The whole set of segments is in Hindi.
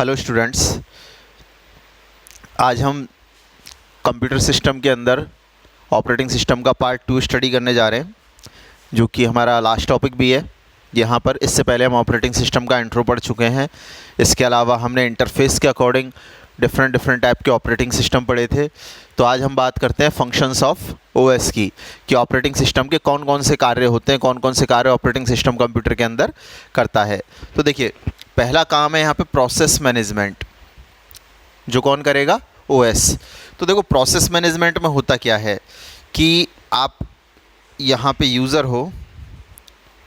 हेलो स्टूडेंट्स, आज हम कंप्यूटर सिस्टम के अंदर ऑपरेटिंग सिस्टम का पार्ट 2 स्टडी करने जा रहे हैं, जो कि हमारा लास्ट टॉपिक भी है यहाँ पर। इससे पहले हम ऑपरेटिंग सिस्टम का इंट्रो पढ़ चुके हैं। इसके अलावा हमने इंटरफेस के अकॉर्डिंग डिफरेंट टाइप के ऑपरेटिंग सिस्टम पढ़े थे। तो आज हम बात करते हैं फंक्शंस ऑफ ओएस की, कि ऑपरेटिंग सिस्टम के कौन कौन से कार्य होते हैं, कौन कौन से कार्य ऑपरेटिंग सिस्टम कंप्यूटर के अंदर करता है। तो देखिए, पहला काम है यहाँ पे प्रोसेस मैनेजमेंट, जो कौन करेगा? ओएस। तो देखो, प्रोसेस मैनेजमेंट में होता क्या है कि आप यहाँ पे यूज़र हो,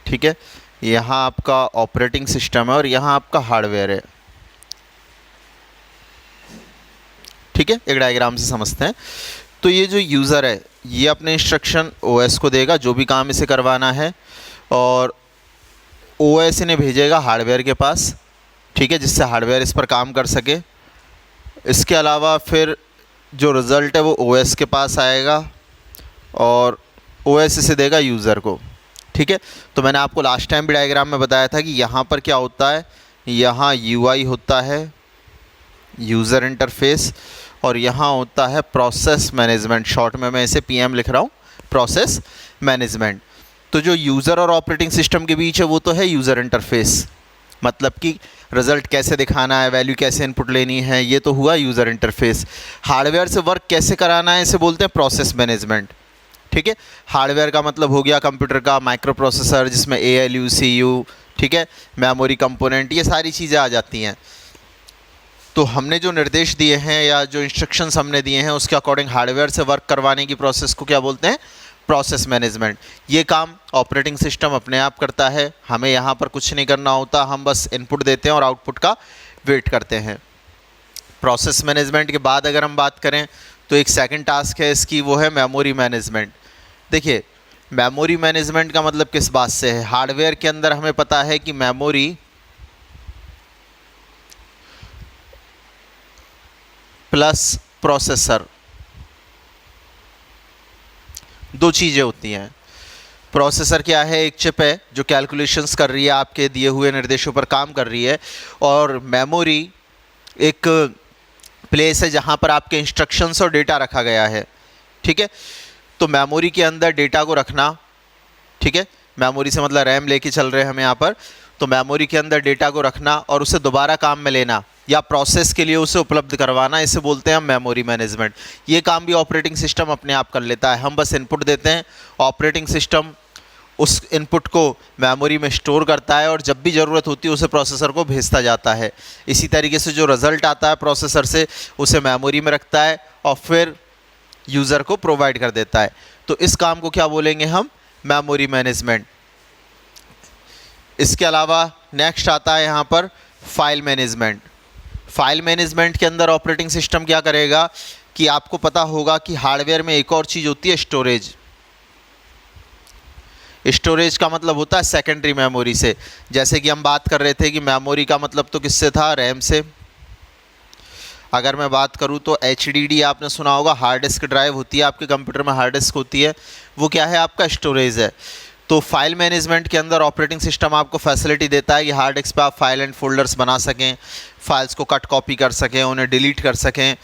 ठीक है, यहाँ आपका ऑपरेटिंग सिस्टम है और यहाँ आपका हार्डवेयर है, ठीक है। एक डायग्राम से समझते हैं। तो ये जो यूज़र है, ये अपने इंस्ट्रक्शन ओएस को देगा, जो भी काम इसे करवाना है, और ओएस इन्हें भेजेगा हार्डवेयर के पास, ठीक है, जिससे हार्डवेयर इस पर काम कर सके। इसके अलावा फिर जो रिज़ल्ट है वो ओएस के पास आएगा और ओएस इसे देगा यूज़र को, ठीक है। तो मैंने आपको लास्ट टाइम भी डायग्राम में बताया था कि यहाँ पर क्या होता है, यहाँ यूआई होता है, यूज़र इंटरफेस, और यहाँ होता है प्रोसेस मैनेजमेंट। शॉर्ट में मैं इसे पीएम लिख रहा हूँ, प्रोसेस मैनेजमेंट। तो जो यूज़र और ऑपरेटिंग सिस्टम के बीच है वो तो है यूज़र इंटरफेस, मतलब कि रिज़ल्ट कैसे दिखाना है, वैल्यू कैसे इनपुट लेनी है, ये तो हुआ यूज़र इंटरफेस। हार्डवेयर से वर्क कैसे कराना है, इसे बोलते हैं प्रोसेस मैनेजमेंट, ठीक है। हार्डवेयर का मतलब हो गया कंप्यूटर का माइक्रो प्रोसेसर, जिसमें ALU, CU, ठीक है, मेमोरी कंपोनेंट, ये सारी चीज़ें आ जाती हैं। तो हमने जो निर्देश दिए हैं या जो इंस्ट्रक्शंस हमने दिए हैं, उसके अकॉर्डिंग हार्डवेयर से वर्क करवाने की प्रोसेस को क्या बोलते हैं? Process management. ये काम ऑपरेटिंग सिस्टम अपने आप करता है, हमें यहाँ पर कुछ नहीं करना होता, हम बस इनपुट देते हैं और आउटपुट का वेट करते हैं। प्रोसेस मैनेजमेंट के बाद अगर हम बात करें तो एक सेकंड टास्क है इसकी, वो है मेमोरी मैनेजमेंट। देखिए, मेमोरी मैनेजमेंट का मतलब किस बात से है? हार्डवेयर के अंदर हमें पता है कि मेमोरी प्लस प्रोसेसर, दो चीज़ें होती हैं। प्रोसेसर क्या है? एक चिप है जो कैलकुलेशंस कर रही है, आपके दिए हुए निर्देशों पर काम कर रही है, और मेमोरी एक प्लेस है जहाँ पर आपके इंस्ट्रक्शंस और डेटा रखा गया है, ठीक है। तो मेमोरी के अंदर डेटा को रखना, ठीक है, मेमोरी से मतलब रैम लेके चल रहे हैं हम यहाँ पर। तो मेमोरी के अंदर डेटा को रखना और उसे दोबारा काम में लेना या प्रोसेस के लिए उसे उपलब्ध करवाना, इसे बोलते हैं हम मेमोरी मैनेजमेंट। ये काम भी ऑपरेटिंग सिस्टम अपने आप कर लेता है, हम बस इनपुट देते हैं, ऑपरेटिंग सिस्टम उस इनपुट को मेमोरी में स्टोर करता है और जब भी ज़रूरत होती है उसे प्रोसेसर को भेजता जाता है। इसी तरीके से जो रिज़ल्ट आता है प्रोसेसर से, उसे मेमोरी में रखता है और फिर यूज़र को प्रोवाइड कर देता है। तो इस काम को क्या बोलेंगे हम? Memory management. इसके अलावा नेक्स्ट आता है यहाँ पर फाइल मैनेजमेंट। फाइल मैनेजमेंट के अंदर ऑपरेटिंग सिस्टम क्या करेगा कि आपको पता होगा कि हार्डवेयर में एक और चीज़ होती है, स्टोरेज। स्टोरेज का मतलब होता है सेकेंडरी मेमोरी से। जैसे कि हम बात कर रहे थे कि मेमोरी का मतलब तो किससे था? रैम से। अगर मैं बात करूं तो HDD आपने सुना होगा, हार्ड डिस्क ड्राइव होती है आपके कंप्यूटर में, हार्ड डिस्क होती है, वो क्या है? आपका स्टोरेज है। तो फाइल मैनेजमेंट के अंदर ऑपरेटिंग सिस्टम आपको फैसिलिटी देता है कि हार्ड डिस्क पे आप फाइल एंड फोल्डर्स बना सकें, फाइल्स को कट कॉपी कर सकें, उन्हें डिलीट कर सकें।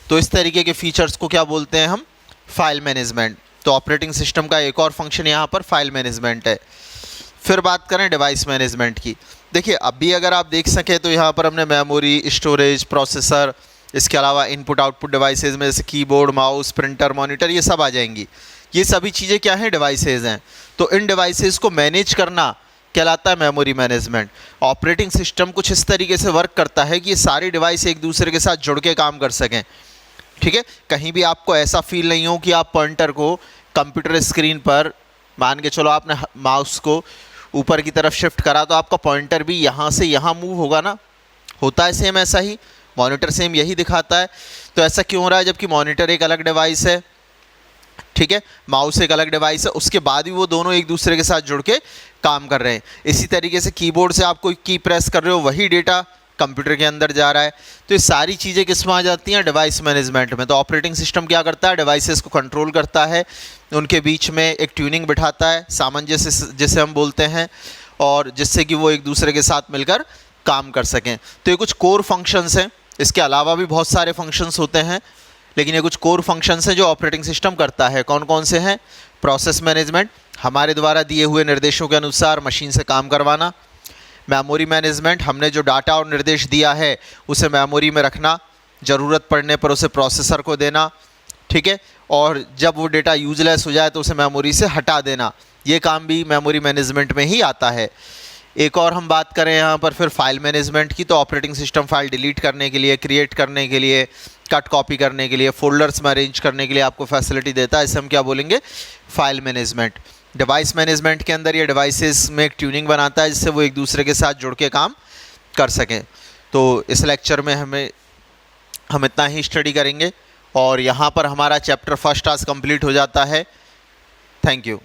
तो इस तरीके के फीचर्स को क्या बोलते हैं हम? File management. तो ऑपरेटिंग सिस्टम का एक और फंक्शन यहाँ पर फाइल मैनेजमेंट है। फिर बात करें डिवाइस मैनेजमेंट की। देखिए, अभी अगर आप देख सकें तो यहाँ पर हमने मेमोरी, स्टोरेज, प्रोसेसर, इसके अलावा इनपुट आउटपुट डिवाइसेज में जैसे कीबोर्ड, माउस, प्रिंटर, मॉनिटर, ये सब आ जाएंगी। ये सभी चीज़ें क्या हैं? डिवाइसेज हैं। तो इन डिवाइसेज को मैनेज करना कहलाता है मेमोरी मैनेजमेंट। ऑपरेटिंग सिस्टम कुछ इस तरीके से वर्क करता है कि ये सारी डिवाइस एक दूसरे के साथ जुड़ के काम कर सकें, ठीक है। कहीं भी आपको ऐसा फील नहीं हो कि आप पॉइंटर को कंप्यूटर स्क्रीन पर, मान के चलो आपने माउस को ऊपर की तरफ शिफ्ट करा तो आपका पॉइंटर भी यहाँ से यहाँ मूव होगा ना, होता है सेम ऐसा ही। मॉनिटर सेम यही दिखाता है। तो ऐसा क्यों हो रहा है? जबकि मॉनिटर एक अलग डिवाइस है, ठीक है, माउस एक अलग डिवाइस है, उसके बाद भी वो दोनों एक दूसरे के साथ जुड़ के काम कर रहे हैं। इसी तरीके से कीबोर्ड से आप कोई की प्रेस कर रहे हो, वही डेटा कंप्यूटर के अंदर जा रहा है। तो ये सारी चीज़ें किस में आ जाती हैं? डिवाइस मैनेजमेंट में। तो ऑपरेटिंग सिस्टम क्या करता है? डिवाइसेस को कंट्रोल करता है, उनके बीच में एक ट्यूनिंग बिठाता है, सामंजस्य जिसे हम बोलते हैं, और जिससे कि वो एक दूसरे के साथ मिलकर काम कर सकें। तो ये कुछ कोर फंक्शंस हैं, इसके अलावा भी बहुत सारे फंक्शंस होते हैं, लेकिन ये कुछ कोर फंक्शंस हैं जो ऑपरेटिंग सिस्टम करता है। कौन कौन से हैं? प्रोसेस मैनेजमेंट, हमारे द्वारा दिए हुए निर्देशों के अनुसार मशीन से काम करवाना। मेमोरी मैनेजमेंट, हमने जो डाटा और निर्देश दिया है उसे मेमोरी में रखना, ज़रूरत पड़ने पर उसे प्रोसेसर को देना, ठीक है, और जब वो डेटा यूजलेस हो जाए तो उसे मेमोरी से हटा देना। ये काम भी मेमोरी मैनेजमेंट में ही आता है। एक और हम बात करें यहाँ पर फिर फाइल मैनेजमेंट की, तो ऑपरेटिंग सिस्टम फाइल डिलीट करने के लिए, क्रिएट करने के लिए, कट कॉपी करने के लिए, फोल्डर्स में अरेंज करने के लिए आपको फैसिलिटी देता है। इसे हम क्या बोलेंगे? File management. डिवाइस मैनेजमेंट के अंदर ये डिवाइसेस में एक ट्यूनिंग बनाता है जिससे वो एक दूसरे के साथ जुड़ के काम कर सकें। तो इस लेक्चर में हम इतना ही स्टडी करेंगे और यहाँ पर हमारा चैप्टर फर्स्ट आज कंप्लीट हो जाता है। Thank you.